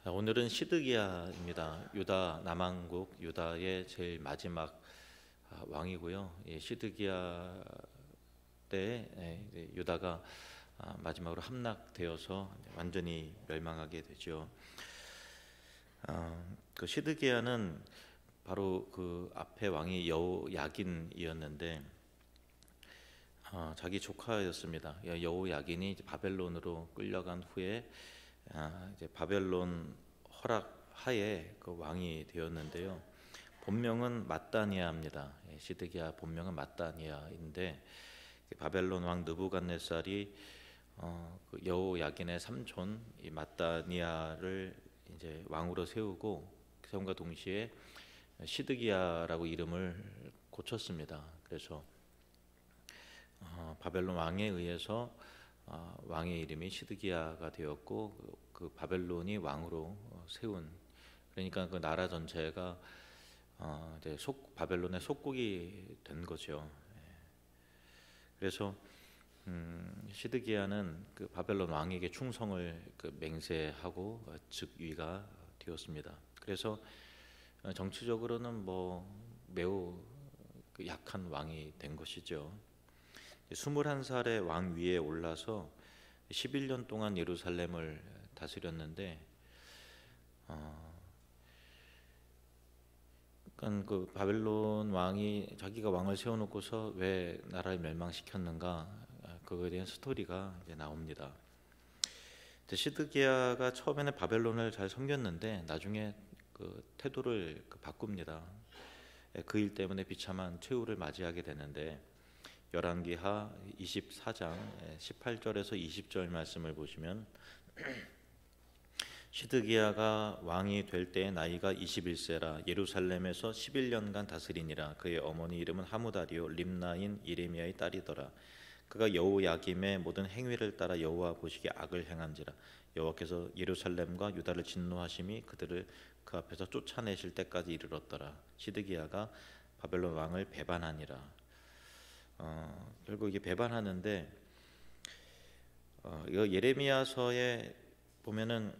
오늘은 시드기야입니다. 유다 남왕국 유다의 제일 마지막 왕이고요. 시드기야 때 이제 유다가 마지막으로 함락되어서 완전히 멸망하게 되죠. 그 시드기야는 바로 그 앞에 왕이 여호야긴이었는데 자기 조카였습니다. 여호야긴이 바벨론으로 끌려간 후에 이제 바벨론 허락 하에 그 왕이 되었는데요. 본명은 마따니아입니다. 시드기야 본명은 마따니아인데 바벨론 왕 느부갓네살이 그 여호야긴의 삼촌 이 마따니아를 이제 왕으로 세움과 동시에 시드기야라고 이름을 고쳤습니다. 그래서 바벨론 왕에 의해서 왕의 이름이 시드기야가 되었고 그 바벨론이 왕으로 세운, 그러니까 그 나라 전체가 이제 바벨론의 속국이 된 거죠. 그래서 시드기야는 그 바벨론 왕에게 충성을 맹세하고 즉위가 되었습니다. 그래서 정치적으로는 매우 약한 왕이 된 것이죠. 21살의 왕 위에 올라서 11년 동안 예루살렘을 다스렸는데 그러니까 그 바벨론 왕이 자기가 왕을 세워놓고서 왜 나라를 멸망시켰는가, 그거에 대한 스토리가 이제 나옵니다. 시드기야가 처음에는 바벨론을 잘 섬겼는데 나중에 그 태도를 바꿉니다. 그 일 때문에 비참한 최후를 맞이하게 되는데 열왕기하 24장 18절에서 20절 말씀을 보시면 시드기야가 왕이 될 때의 나이가 21세라 예루살렘에서 11년간 다스리니라. 그의 어머니 이름은 하무다리요 림나인 이레미야의 딸이더라. 그가 여호야김의 모든 행위를 따라 여호와 보시기에 악을 행한지라. 여호와께서 예루살렘과 유다를 진노하심이 그들을 그 앞에서 쫓아내실 때까지 이르렀더라. 시드기야가 바벨론 왕을 배반하니라. 결국 이게 배반하는데 이거 예레미야서에 보면은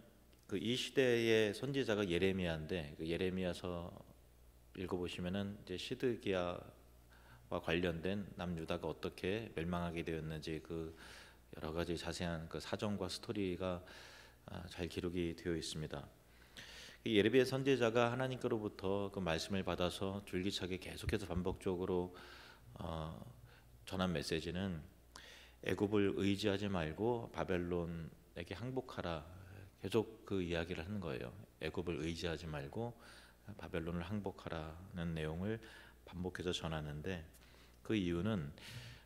그 이 시대의 선지자가 예레미야인데 그 예레미야서 읽어보시면은 이제 시드기야와 관련된 남유다가 어떻게 멸망하게 되었는지 그 여러 가지 자세한 그 사정과 스토리가 잘 기록이 되어 있습니다. 예레미야 선지자가 하나님께로부터 그 말씀을 받아서 줄기차게 계속해서 반복적으로 전한 메시지는 애굽을 의지하지 말고 바벨론에게 항복하라. 계속 그 이야기를 하는 거예요. 애굽을 의지하지 말고 바벨론을 항복하라는 내용을 반복해서 전하는데 그 이유는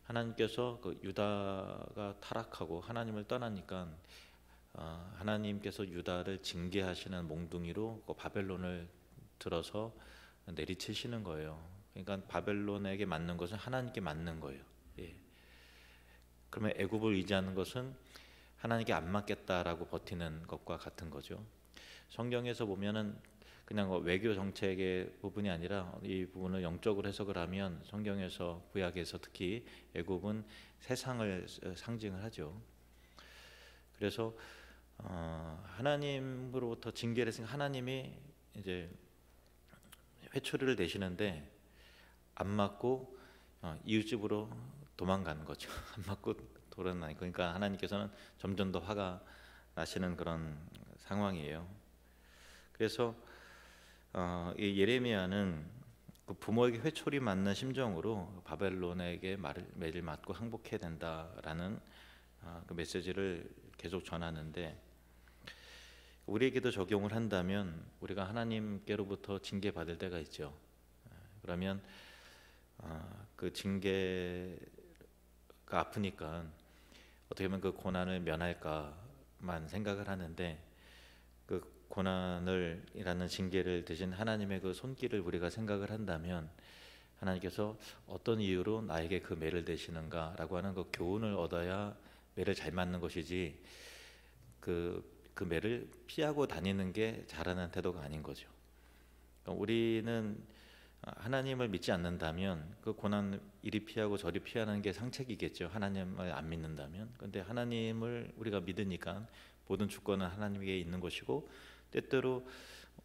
하나님께서 그 유다가 타락하고 하나님을 떠나니까 하나님께서 유다를 징계하시는 몽둥이로 그 바벨론을 들어서 내리치시는 거예요. 그러니까 바벨론에게 맞는 것은 하나님께 맞는 거예요. 그러면 애굽을 의지하는 것은 하나님께 안 맞겠다라고 버티는 것과 같은 거죠. 성경에서 보면은 그냥 외교 정책의 부분이 아니라 이 부분을 영적으로 해석을 하면 성경에서 구약에서 특히 애굽은 세상을 상징을 하죠. 그래서 하나님으로부터 징계를 했으니까 하나님이 이제 회초리를 내시는데 안 맞고 이웃집으로 도망가는 거죠. 안 맞고 돌아다니고, 그러니까 하나님께서는 점점 더 화가 나시는 그런 상황이에요. 그래서 이 예레미야는 그 부모에게 회초리 맞는 심정으로 바벨론에게 매를 맞고 항복해야 된다라는 그 메시지를 계속 전하는데 우리에게도 적용을 한다면 우리가 하나님께로부터 징계받을 때가 있죠. 그러면 그 징계가 아프니까 어떻게 보면 그 고난을 면할까만 생각을 하는데 그 고난을이라는 징계를 대신 하나님의 그 손길을 우리가 생각을 한다면 하나님께서 어떤 이유로 나에게 그 매를 대시는가라고 하는 그 교훈을 얻어야 매를 잘 맞는 것이지 그 매를 피하고 다니는 게 잘하는 태도가 아닌 거죠. 그러니까 우리는 하나님을 믿지 않는다면 그 고난 이리 피하고 저리 피하는 게 상책이겠죠. 하나님을 안 믿는다면. 그런데 하나님을 우리가 믿으니까 모든 주권은 하나님에게 있는 것이고 때때로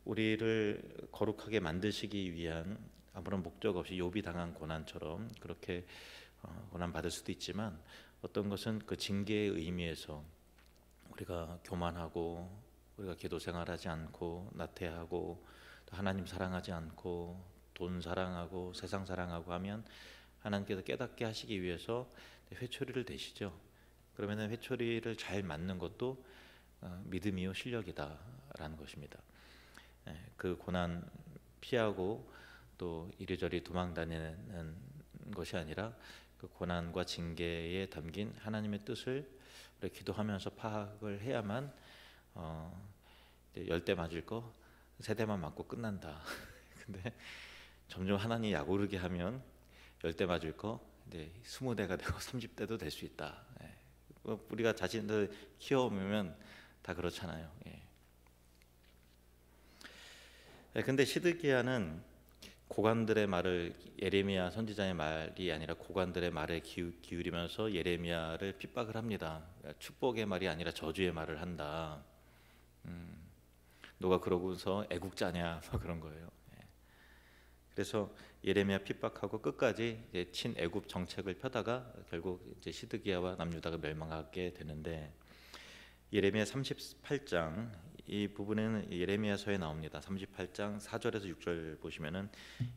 우리를 거룩하게 만드시기 위한 아무런 목적 없이 욥이 당한 고난처럼 그렇게 고난 받을 수도 있지만, 어떤 것은 그 징계의 의미에서 우리가 교만하고 우리가 기도 생활하지 않고 나태하고 또 하나님 사랑하지 않고 돈 사랑하고 세상 사랑하고 하면 하나님께서 깨닫게 하시기 위해서 회초리를 대시죠. 그러면 회초리를 잘 맞는 것도 믿음이요 실력이다라는 것입니다. 그 고난 피하고 또 이리저리 도망다니는 것이 아니라 그 고난과 징계에 담긴 하나님의 뜻을 우리 기도하면서 파악을 해야만 열 대 맞을 거 세 대만 맞고 끝난다. 근데 점점 하나님 약오르게 하면 10대 맞을 거 이제 20대가 되고 30대도 될 수 있다. 우리가 자신들 키워오면 다 그렇잖아요. 근데 시드기야는 고관들의 말을, 예레미야 선지자의 말이 아니라 고관들의 말에 기울이면서 예레미야를 핍박을 합니다. 축복의 말이 아니라 저주의 말을 한다. 너가 그러고서 애국자냐 막 그런 거예요. 그래서 예레미야 핍박하고 끝까지 이제 친애굽 정책을 펴다가 결국 이제 시드기야와 남유다가 멸망하게 되는데, 예레미야 38장 이 부분에는 예레미야서에 나옵니다. 38장 4절에서 6절 보시면은,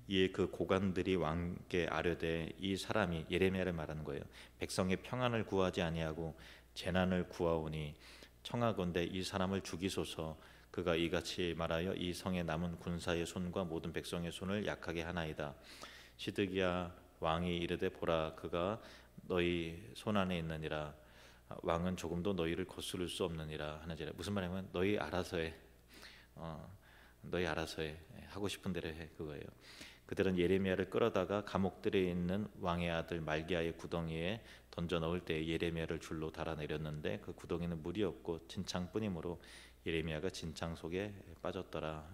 이에 그 고관들이 왕께 아뢰되, 이 사람이 예레미야를 말하는 거예요. 백성의 평안을 구하지 아니하고 재난을 구하오니 청하건대 이 사람을 죽이소서. 그가 이같이 말하여 이 성에 남은 군사의 손과 모든 백성의 손을 약하게 하나이다. 시드기야 왕이 이르되, 보라, 그가 너희 손 안에 있느니라. 왕은 조금도 너희를 거스를 수 없느니라 하는지라. 무슨 말이냐면 너희 알아서 해. 너희 알아서 해. 하고 싶은 대로 해. 그거예요. 그들은 예레미야를 끌어다가 감옥들에 있는 왕의 아들 말기야의 구덩이에 던져 넣을 때 예레미야를 줄로 달아내렸는데, 그 구덩이는 물이 없고 진창뿐이므로 예레미야가 진창 속에 빠졌더라.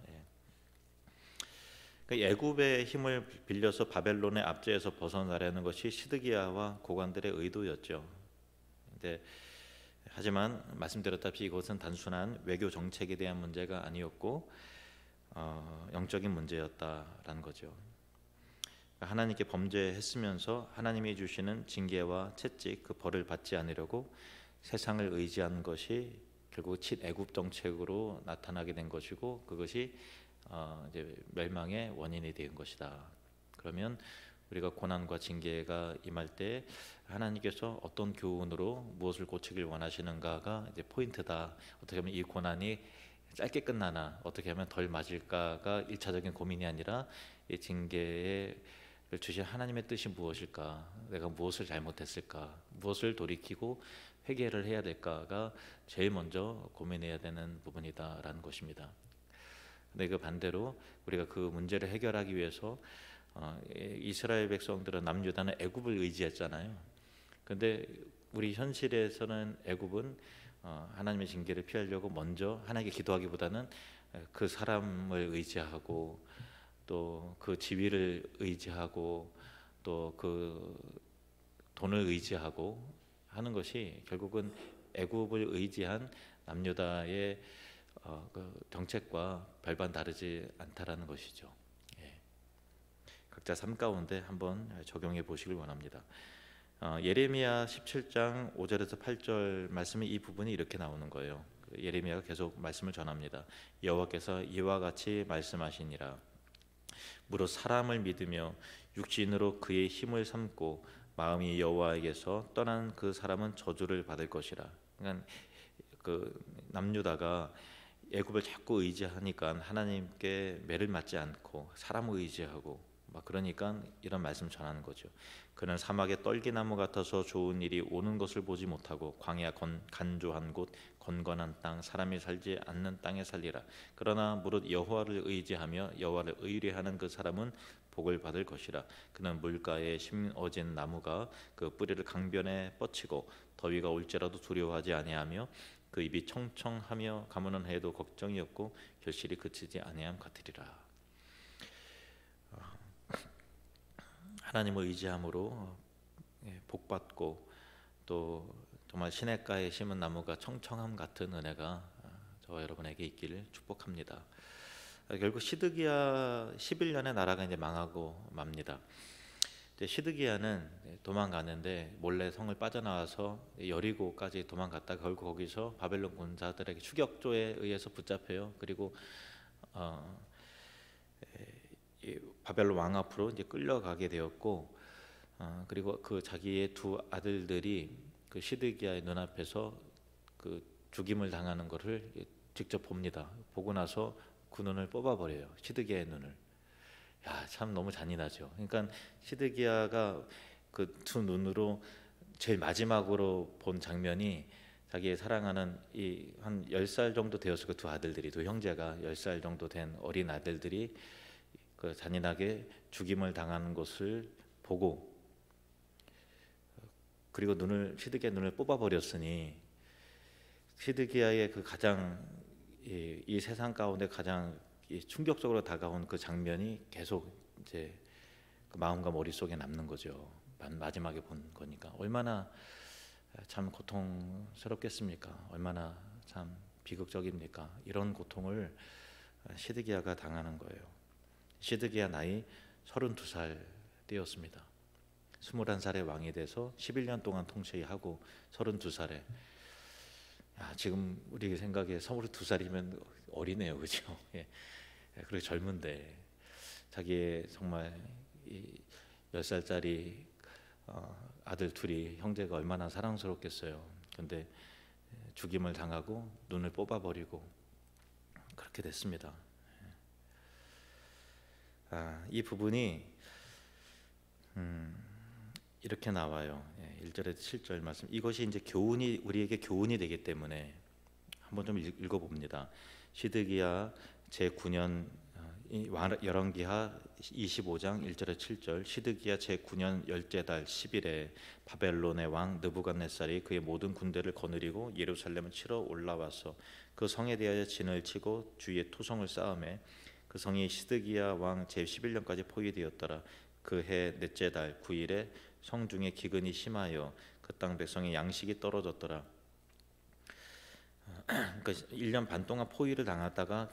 그러니까 애굽의 힘을 빌려서 바벨론의 압제에서 벗어나려는 것이 시드기야와 고관들의 의도였죠. 근데 하지만 말씀드렸다시피 이것은 단순한 외교 정책에 대한 문제가 아니었고 영적인 문제였다라는 거죠. 하나님께 범죄했으면서 하나님이 주시는 징계와 채찍, 그 벌을 받지 않으려고 세상을 의지한 것이 결국 친애굽 정책으로 나타나게 된 것이고, 그것이 이제 멸망의 원인이 된 것이다. 그러면 우리가 고난과 징계가 임할 때 하나님께서 어떤 교훈으로 무엇을 고치길 원하시는가가 이제 포인트다. 어떻게 하면 이 고난이 짧게 끝나나 어떻게 하면 덜 맞을까가 1차적인 고민이 아니라, 이 징계를 주신 하나님의 뜻이 무엇일까, 내가 무엇을 잘못했을까, 무엇을 돌이키고 회개를 해야 될까가 제일 먼저 고민해야 되는 부분이다라는 것입니다. 근데 그 반대로 우리가 그 문제를 해결하기 위해서 이스라엘 백성들은 남유다는 애굽을 의지했잖아요. 근데 우리 현실에서는 애굽은 하나님의 징계를 피하려고 먼저 하나님께 기도하기보다는 그 사람을 의지하고 또 그 지위를 의지하고 또 그 돈을 의지하고 하는 것이 결국은 애굽을 의지한 남유다의 그 정책과 별반 다르지 않다라는 것이죠. 각자 삶 가운데 한번 적용해 보시길 원합니다. 예레미야 17장 5절에서 8절 말씀이, 이 부분이 이렇게 나오는 거예요. 예레미야가 계속 말씀을 전합니다. 여호와께서 이와 같이 말씀하시니라. 무릇 사람을 믿으며 육신으로 그의 힘을 삼고 마음이 여호와에게서 떠난 그 사람은 저주를 받을 것이라. 그러니까 그 남유다가 애굽을 자꾸 의지하니까 하나님께 매를 맞지 않고 사람을 의지하고 막 그러니까 이런 말씀 전하는 거죠. 그는 사막의 떨기나무 같아서 좋은 일이 오는 것을 보지 못하고 광야 간조한 곳 건건한 땅 사람이 살지 않는 땅에 살리라. 그러나 무릇 여호와를 의지하며 여호와를 의뢰하는 그 사람은 복을 받을 것이라. 그는 물가에 심어진 나무가 그 뿌리를 강변에 뻗치고 더위가 올지라도 두려워하지 아니하며 그 입이 청청하며 가무는 해도 걱정이 없고 결실이 그치지 아니함 같으리라. 하나님을 의지함으로 복받고 또 정말 시냇가에 심은 나무가 청청함 같은 은혜가 저와 여러분에게 있기를 축복합니다. 결국 시드기야 11년에 나라가 이제 망하고 맙니다. 시드기야는 도망가는데 몰래 성을 빠져나와서 여리고까지 도망갔다가 결국 거기서 바벨론 군사들에게 추격조에 의해서 붙잡혀요. 그리고 바벨론 왕 앞으로 이제 끌려가게 되었고, 그리고 그 자기의 두 아들들이 그 시드기야의 눈앞에서 그 죽임을 당하는 것을 직접 봅니다. 보고 나서 그 눈을 뽑아버려요. 시드기야의 눈을. 야, 참 너무 잔인하죠. 그러니까 시드기야가 그 두 눈으로 제일 마지막으로 본 장면이 자기의 사랑하는 이 한 10살 정도 되었을 그 두 아들들이, 두 형제가 10살 정도 된 어린 아들들이 그 잔인하게 죽임을 당하는 것을 보고, 그리고 시드기야 눈을 뽑아버렸으니 시드기야의 그 가장 이 세상 가운데 가장 충격적으로 다가온 그 장면이 계속 이제 그 마음과 머릿속에 남는 거죠. 마지막에 본 거니까 얼마나 참 고통스럽겠습니까? 얼마나 참 비극적입니까? 이런 고통을 시드기야가 당하는 거예요. 시드기야 나이 32살 때였습니다. 21살의 왕이 돼서 11년 동안 통치하고 32살에, 지금 우리 생각에 22살이면 어리네요, 그렇죠? 예. 그리고 젊은데 자기의 정말 이 10살짜리 아들 둘이, 형제가 얼마나 사랑스럽겠어요. 그런데 죽임을 당하고 눈을 뽑아버리고 그렇게 됐습니다. 이 부분이 이렇게 나와요. 1절에서 7절 말씀. 이것이 이제 우리에게 교훈이 되기 때문에 한번 좀 읽어봅니다. 시드기야 제9년 열왕기하 25장 1절에서 7절. 시드기야 제9년 10째 달 10일에 바벨론의 왕 느부갓네살이 그의 모든 군대를 거느리고 예루살렘을 치러 올라와서 그 성에 대하여 진을 치고 주위에 토성을 쌓음에 그 성이 시드기야 왕 제11년까지 포위되었더라. 그 해 넷째 달 9일에 성중에 기근이 심하여 그 땅 백성의 양식이 떨어졌더라. 그러니까 1년 반 동안 포위를 당하다가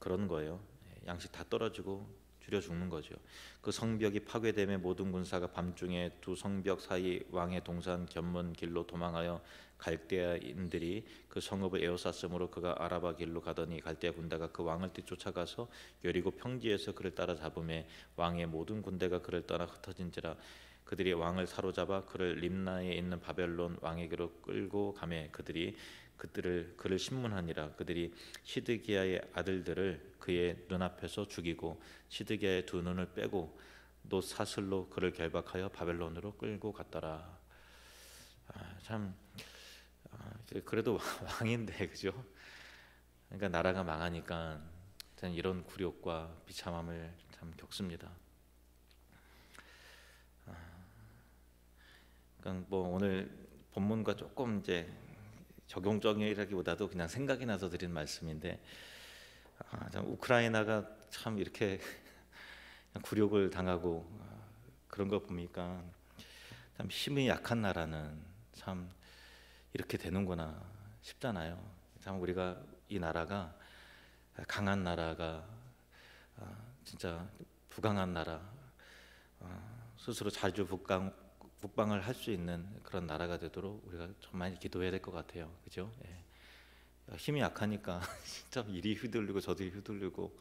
그런 거예요. 양식 다 떨어지고 줄여 죽는 거죠. 그 성벽이 파괴됨에 모든 군사가 밤중에 두 성벽 사이 왕의 동산 견문 길로 도망하여 갈대아인들이 그 성읍을 에워쌌으므로 그가 아라바 길로 가더니 갈대아 군대가 그 왕을 뒤쫓아가서 여리고 평지에서 그를 따라잡음에 왕의 모든 군대가 그를 떠나 흩어진지라. 그들이 왕을 사로잡아 그를 림나에 있는 바벨론 왕에게로 끌고 가매 그를 신문하니라. 그들이 시드기야의 아들들을 그의 눈앞에서 죽이고 시드기야의 두 눈을 빼고 놋 사슬로 그를 결박하여 바벨론으로 끌고 갔더라. 그래도 왕인데, 그죠? 그러니까 나라가 망하니까 이런 굴욕과 비참함을 참 겪습니다. 그러니까 뭐 오늘 본문과 조금 이제 적용적이라기보다도 그냥 생각이 나서 드린 말씀인데, 참 우크라이나가 참 이렇게 굴욕을 당하고 그런 거 보니까 참 힘이 약한 나라는 참 이렇게 되는구나 싶잖아요. 참 우리가 이 나라가 강한 나라가 진짜 부강한 나라, 스스로 자주 국방을 할 수 있는 그런 나라가 되도록 우리가 좀 많이 기도해야 될 것 같아요. 그죠? 예. 힘이 약하니까 진짜 이리 휘둘리고 저리 휘둘리고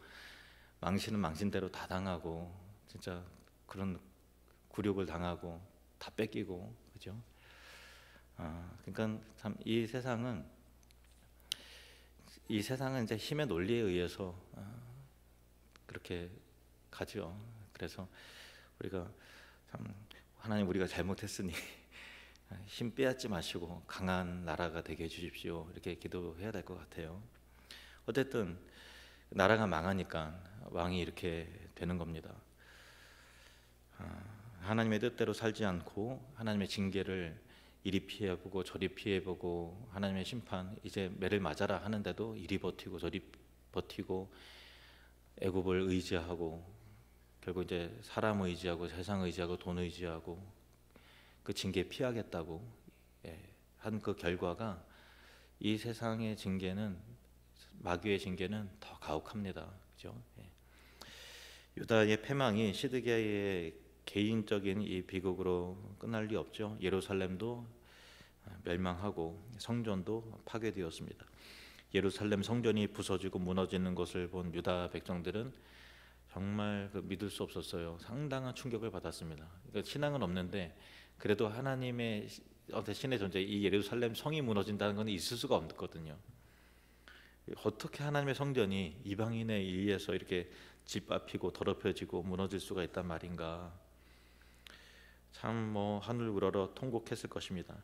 망신은 망신대로 다 당하고 진짜 그런 굴욕을 당하고 다 뺏기고, 그죠? 그러니까 참 이 세상은 이제 힘의 논리에 의해서 그렇게 가죠. 그래서 우리가 참 하나님, 우리가 잘못했으니 힘 빼앗지 마시고 강한 나라가 되게 해주십시오. 이렇게 기도해야 될 것 같아요. 어쨌든 나라가 망하니까 왕이 이렇게 되는 겁니다. 하나님의 뜻대로 살지 않고 하나님의 징계를 이리 피해보고 저리 피해보고 하나님의 심판 이제 매를 맞아라 하는데도 이리 버티고 저리 버티고 애굽을 의지하고 결국 이제 사람 의지하고 세상 의지하고 돈 의지하고 그 징계 피하겠다고 한 그 결과가 이 세상의 징계는 마귀의 징계는 더 가혹합니다. 그죠? 예. 유다의 패망이 시드기야의 개인적인 이 비극으로 끝날 리 없죠. 예루살렘도 멸망하고 성전도 파괴되었습니다. 예루살렘 성전이 부서지고 무너지는 것을 본 유다 백성들은 정말 믿을 수 없었어요. 상당한 충격을 받았습니다. 그러니까 신앙은 없는데 그래도 하나님의 신의 존재, 이 예루살렘 성이 무너진다는 건 있을 수가 없거든요. 어떻게 하나님의 성전이 이방인에 의해서 이렇게 짓밟히고 더럽혀지고 무너질 수가 있단 말인가. 참 하늘 우러러 통곡했을 것입니다.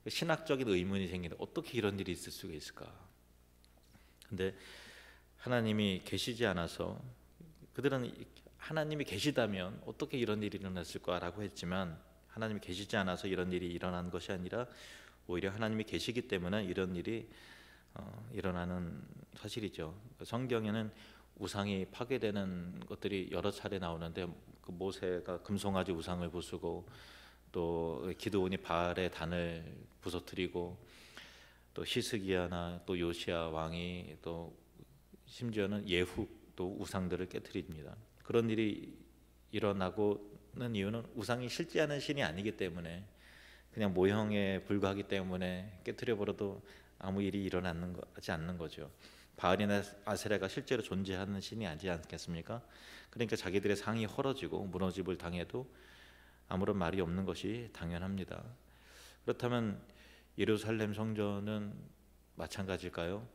신학적인 의문이 생기는, 어떻게 이런 일이 있을 수가 있을까. 근데 하나님이 계시지 않아서, 그들은 하나님이 계시다면 어떻게 이런 일이 일어났을까라고 했지만, 하나님이 계시지 않아서 이런 일이 일어난 것이 아니라 오히려 하나님이 계시기 때문에 이런 일이 일어나는 사실이죠. 성경에는 우상이 파괴되는 것들이 여러 차례 나오는데, 그 모세가 금송아지 우상을 부수고, 또 기드온이 바알의 단을 부서뜨리고, 또 히스기야나 또 요시야 왕이, 또 심지어는 예후도 우상들을 깨뜨립니다. 그런 일이 일어나고는 이유는 우상이 실제하는 신이 아니기 때문에, 그냥 모형에 불과하기 때문에 깨뜨려 버려도 아무 일이 일어나지 않는 거죠. 바알이나 아세라가 실제로 존재하는 신이 아니지 않겠습니까? 그러니까 자기들의 상이 헐어지고 무너짐을 당해도 아무런 말이 없는 것이 당연합니다. 그렇다면 예루살렘 성전은 마찬가지일까요?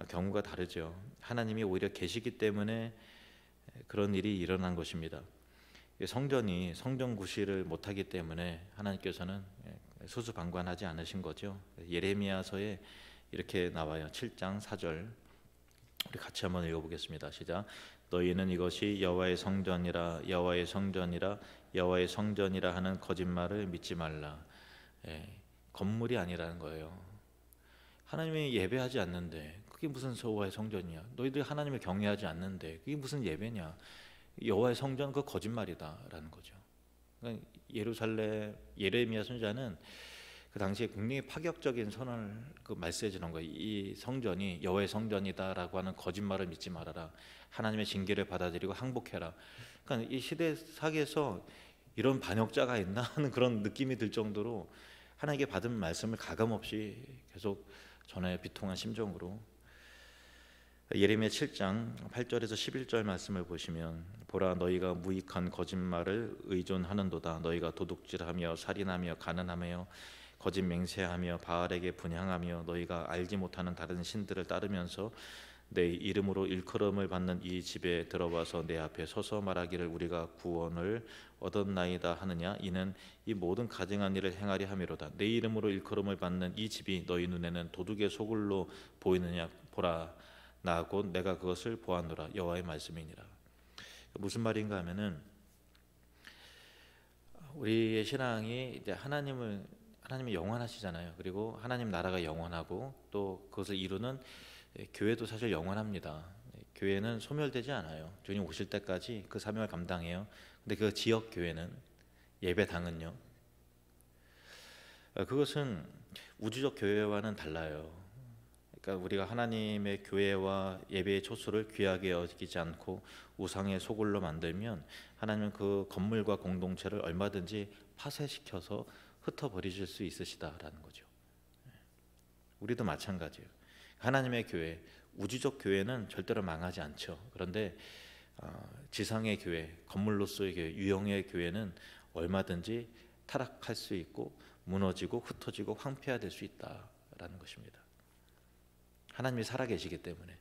경우가 다르죠. 하나님이 오히려 계시기 때문에 그런 일이 일어난 것입니다. 성전이 성전 구실을 못하기 때문에 하나님께서는 수수방관하지 않으신 거죠. 예레미야서에 이렇게 나와요. 7장 4절 우리 같이 한번 읽어보겠습니다. 시작. 너희는 이것이 여호와의 성전이라 여호와의 성전이라 여호와의 성전이라 하는 거짓말을 믿지 말라. 건물이 아니라는 거예요. 하나님이 예배하지 않는데 그게 무슨 여호와의 성전이야. 너희들 하나님을 경외하지 않는데 그게 무슨 예배냐. 여호와의 성전 그 거짓말이다라는 거죠. 그러니까 예레미야 선지자는 그 당시에 굉장히 파격적인 선언을 말씀해주는 거예요. 이 성전이 여호와의 성전이다라고 하는 거짓말을 믿지 말아라. 하나님의 징계를 받아들이고 항복해라. 그러니까 이 시대 사기에서 이런 반역자가 있나 하는 그런 느낌이 들 정도로 하나님께 받은 말씀을 가감없이 계속 전해 비통한 심정으로. 예레미야 7장 8절에서 11절 말씀을 보시면, 보라 너희가 무익한 거짓말을 의존하는도다. 너희가 도둑질하며 살인하며 가늠하며 거짓 맹세하며 바알에게 분향하며 너희가 알지 못하는 다른 신들을 따르면서 내 이름으로 일컬음을 받는 이 집에 들어와서 내 앞에 서서 말하기를 우리가 구원을 얻었나이다 하느냐. 이는 이 모든 가증한 일을 행하려 함이로다. 내 이름으로 일컬음을 받는 이 집이 너희 눈에는 도둑의 소굴로 보이느냐. 보라 나 곧 내가 그것을 보았노라. 여호와의 말씀이니라. 무슨 말인가 하면은, 우리의 신앙이 이제 하나님이 영원하시잖아요. 그리고 하나님 나라가 영원하고 또 그것을 이루는 교회도 사실 영원합니다. 교회는 소멸되지 않아요. 주님 오실 때까지 그 사명을 감당해요. 근데 그 지역 교회는, 예배당은요, 그것은 우주적 교회와는 달라요. 그러니까 우리가 하나님의 교회와 예배의 초소를 귀하게 여기지 않고 우상의 소굴로 만들면 하나님은 그 건물과 공동체를 얼마든지 파쇄시켜서 흩어버리실 수 있으시다라는 거죠. 우리도 마찬가지예요. 하나님의 교회, 우주적 교회는 절대로 망하지 않죠. 그런데 지상의 교회, 건물로서의 교회, 유형의 교회는 얼마든지 타락할 수 있고 무너지고 흩어지고 황폐화될 수 있다라는 것입니다. 하나님이 살아계시기 때문에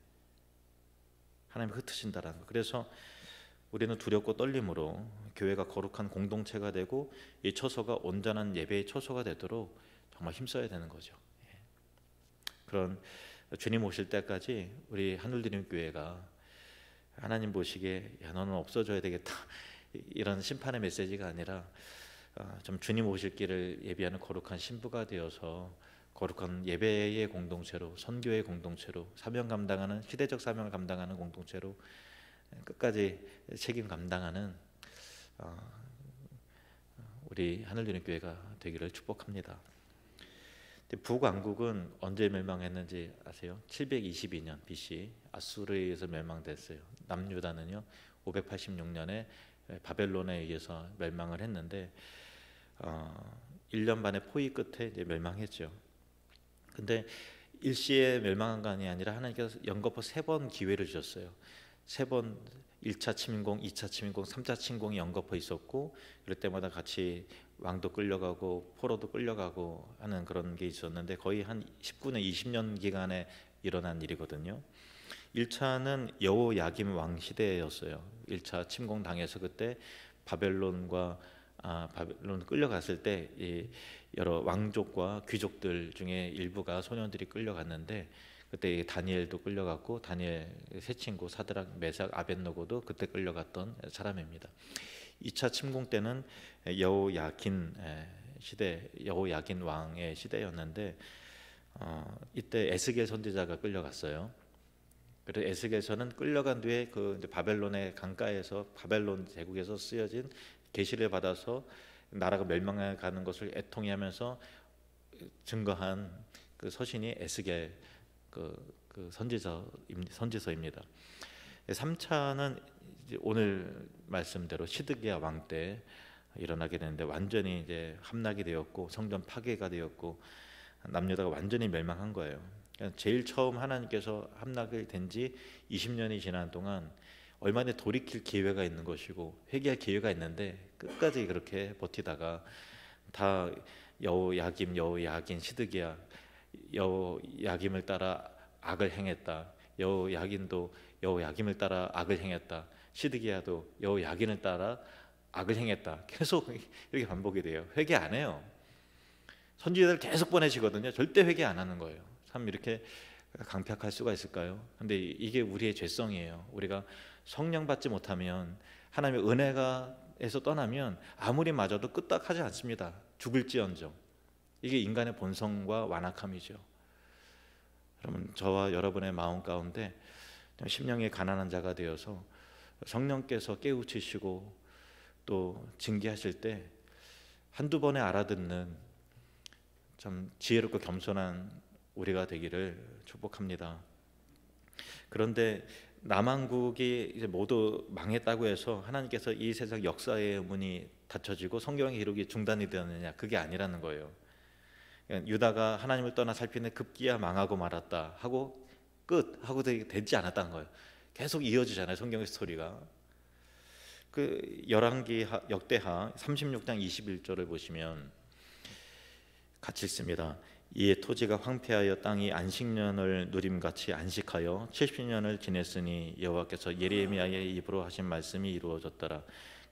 하나님이 흩으신다라는 것. 그래서 우리는 두렵고 떨림으로 교회가 거룩한 공동체가 되고 이 처소가 온전한 예배의 처소가 되도록 정말 힘써야 되는 거죠. 그런 주님 오실 때까지 우리 하늘드림교회가 하나님 보시기에 야 너는 없어져야 되겠다 이런 심판의 메시지가 아니라 좀 주님 오실 길을 예비하는 거룩한 신부가 되어서 거룩한 예배의 공동체로, 선교의 공동체로, 사명 감당하는, 시대적 사명을 감당하는 공동체로 끝까지 책임 감당하는 우리 하늘드림교회가 되기를 축복합니다. 근데 북왕국은 언제 멸망했는지 아세요? 722년 BC 아수르에 의해서 멸망됐어요. 남유다는요 586년에 바벨론에 의해서 멸망을 했는데 1년 반의 포위 끝에 이제 멸망했죠. 근데 일시에 멸망한 거 아니라 하나님께서 연거푸 3번 기회를 주셨어요. 3번 1차 침공, 2차 침공, 3차 침공이 연거푸 있었고 그럴 때마다 같이 왕도 끌려가고 포로도 끌려가고 하는 그런 게 있었는데 거의 한 19년, 20년 기간에 일어난 일이거든요. 1차는 여호야김 왕 시대였어요. 1차 침공 당해서 그때 바벨론 끌려갔을 때 이 여러 왕족과 귀족들 중에 일부가 소년들이 끌려갔는데 그때 다니엘도 끌려갔고 다니엘 세 친구 사드락, 메삭, 아벳노고도 그때 끌려갔던 사람입니다. 2차 침공 때는 여호야긴 시대, 여호야긴 왕의 시대였는데 이때 에스겔 선지자가 끌려갔어요. 그래서 에스겔서는 끌려간 뒤에 그 이제 바벨론의 강가에서 바벨론 제국에서 쓰여진 계시를 받아서 나라가 멸망해 가는 것을 애통해하면서 증거한 그 서신이 에스겔 그 선지서입니다. 3차는 오늘 말씀대로 시드기야 왕 때 일어나게 되는데 완전히 이제 함락이 되었고 성전 파괴가 되었고 남유다가 완전히 멸망한 거예요. 제일 처음 하나님께서 함락이 된 지 20년이 지난 동안 얼마나 돌이킬 기회가 있는 것이고 회개할 기회가 있는데 끝까지 그렇게 버티다가 다 여호야긴 시드기야 여호야김을 따라 악을 행했다. 여호야긴도 여호야김을 따라 악을 행했다. 시드기야도 여호야긴을 따라 악을 행했다. 계속 이렇게 반복이 돼요. 회개 안 해요. 선지자들 계속 보내시거든요. 절대 회개 안 하는 거예요. 참 이렇게 강팍할 수가 있을까요? 근데 이게 우리의 죄성이에요. 우리가 성령 받지 못하면 하나님의 은혜가에서 떠나면 아무리 맞아도 끄떡하지 않습니다. 죽을지언정. 이게 인간의 본성과 완악함이죠. 여러분 저와 여러분의 마음 가운데 심령이 가난한 자가 되어서 성령께서 깨우치시고 또 징계하실 때 한두 번에 알아듣는 참 지혜롭고 겸손한 우리가 되기를 축복합니다. 그런데 남왕국이 이제 모두 망했다고 해서 하나님께서 이 세상 역사의 문이 닫혀지고 성경의 기록이 중단이 되었느냐? 그게 아니라는 거예요. 유다가 하나님을 떠나 살피는 급기야 망하고 말았다 하고 끝 하고 되지 않았다는 거예요. 계속 이어지잖아요. 성경의 스토리가. 그 열왕기 역대하 36장 21절을 보시면 같이 읽습니다. 이에 토지가 황폐하여 땅이 안식년을 누림같이 안식하여 70년을 지냈으니 여호와께서 예레미야의 입으로 하신 말씀이 이루어졌더라.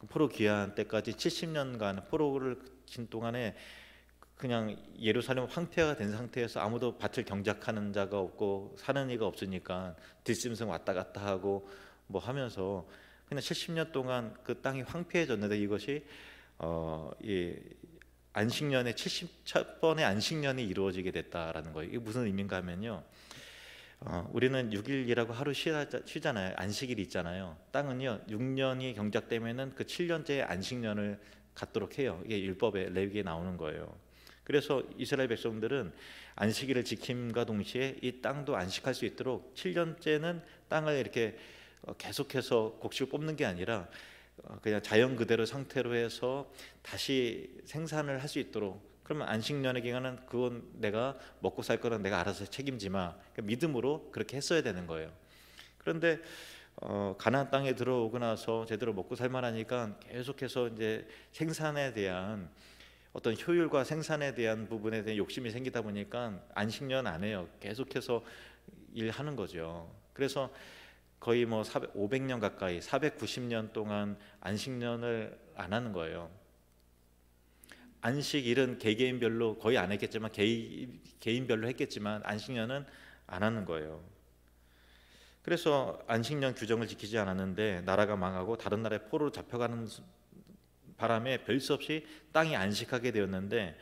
포로 귀환 때까지 70년간 포로를 진 동안에 그냥 예루살렘 황폐가 된 상태에서 아무도 밭을 경작하는 자가 없고 사는 이가 없으니까 뒷짐승 왔다 갔다 하고 뭐 하면서 그냥 70년 동안 그 땅이 황폐해졌는데 이것이 이 안식년의 70번의 안식년이 이루어지게 됐다라는 거예요. 이게 무슨 의미인가 하면요. 우리는 6일이라고 하루 쉬잖아요. 안식일이 있잖아요. 땅은요 6년이 경작되면은 그 7년째 안식년을 갖도록 해요. 이게 율법에 레위기에 나오는 거예요. 그래서 이스라엘 백성들은 안식일을 지킴과 동시에 이 땅도 안식할 수 있도록 7년째는 땅을 이렇게 계속해서 곡식을 뽑는 게 아니라 그냥 자연 그대로 상태로 해서 다시 생산을 할 수 있도록. 그러면 안식년의 기간은 그건 내가 먹고 살 거는 내가 알아서 책임지마. 그러니까 믿음으로 그렇게 했어야 되는 거예요. 그런데 가나안 땅에 들어오고 나서 제대로 먹고 살만하니까 계속해서 이제 생산에 대한 어떤 효율과 생산에 대한 부분에 대한 욕심이 생기다 보니까 안식년 안 해요. 계속해서 일하는 거죠. 그래서 거의 뭐 500년 가까이 490년 동안 안식년을 안 하는 거예요. 안식일은 개개인별로 거의 안 했겠지만 개인별로 했겠지만 안식년은 안 하는 거예요. 그래서 안식년 규정을 지키지 않았는데 나라가 망하고 다른 나라에 포로로 잡혀가는 바람에 별 수 없이 땅이 안식하게 되었는데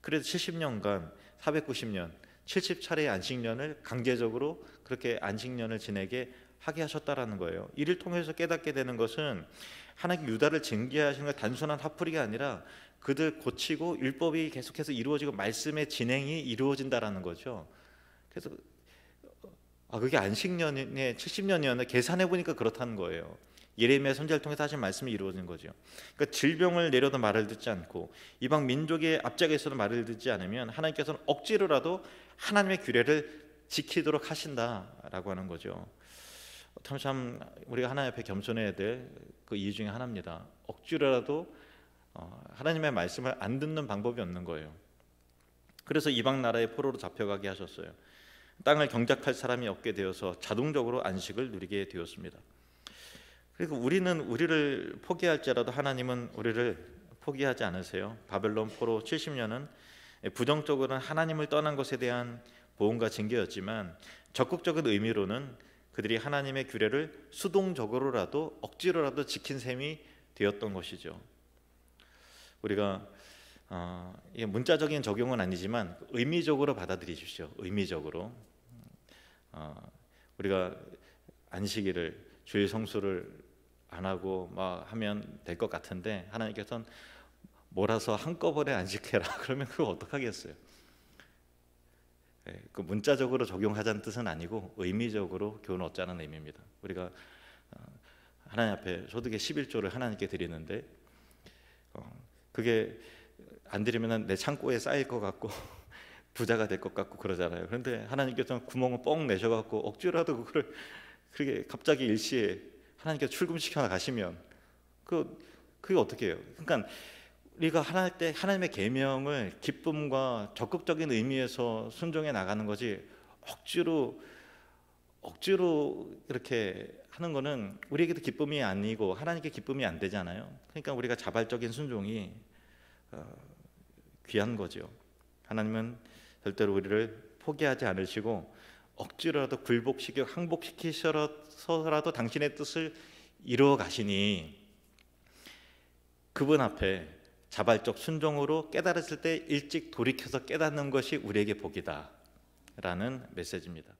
그래도 70년간 490년 70차례의 안식년을 강제적으로 그렇게 안식년을 지내게 하게 하셨다라는 거예요. 이를 통해서 깨닫게 되는 것은 하나님 유다를 징계하시는 건 단순한 화풀이가 아니라 그들 고치고 율법이 계속해서 이루어지고 말씀의 진행이 이루어진다라는 거죠. 그래서 그게 안식년에 70년이었나 계산해 보니까 그렇다는 거예요. 예레미야 선지자를 통해서 하신 말씀이 이루어진 거죠. 그러니까 질병을 내려도 말을 듣지 않고 이방 민족의 앞장에서도 말을 듣지 않으면 하나님께서는 억지로라도 하나님의 규례를 지키도록 하신다라고 하는 거죠. 참 우리가 하나님 앞에 겸손해야 될 그 이유 중에 하나입니다. 억지로라도 하나님의 말씀을 안 듣는 방법이 없는 거예요. 그래서 이방 나라의 포로로 잡혀가게 하셨어요. 땅을 경작할 사람이 없게 되어서 자동적으로 안식을 누리게 되었습니다. 그리고 우리는 우리를 포기할지라도 하나님은 우리를 포기하지 않으세요. 바벨론 포로 70년은 부정적으로는 하나님을 떠난 것에 대한 보응과 징계였지만 적극적인 의미로는 그들이 하나님의 규례를 수동적으로라도 억지로라도 지킨 셈이 되었던 것이죠. 우리가 이게 문자적인 적용은 아니지만 의미적으로 받아들이십시오. 의미적으로 우리가 안식일을 주일 성수를 안 하고 막 하면 될 것 같은데 하나님께서는 몰아서 한꺼번에 안식해라 그러면 그거 어떡하겠어요? 그 문자적으로 적용하자는 뜻은 아니고 의미적으로 교훈 얻자는 의미입니다. 우리가 하나님 앞에 소득의 11조를 하나님께 드리는데 그게 안 드리면 내 창고에 쌓일 것 같고 부자가 될 것 같고 그러잖아요. 그런데 하나님께서는 구멍을 뻥 내셔갖고 억지로라도 그걸 그렇게 갑자기 일시에 하나님께서 출금시켜 가시면 그게 어떻게 해요? 그러니까 우리가 할 때 하나님의 계명을 기쁨과 적극적인 의미에서 순종해 나가는 거지 억지로 이렇게 하는 거는 우리에게도 기쁨이 아니고 하나님께 기쁨이 안 되잖아요. 그러니까 우리가 자발적인 순종이 귀한 거죠. 하나님은 절대로 우리를 포기하지 않으시고 억지로라도 굴복시키고 항복시키셔서라도 당신의 뜻을 이루어 가시니 그분 앞에 자발적 순종으로 깨달았을 때 일찍 돌이켜서 깨닫는 것이 우리에게 복이다 라는 메시지입니다.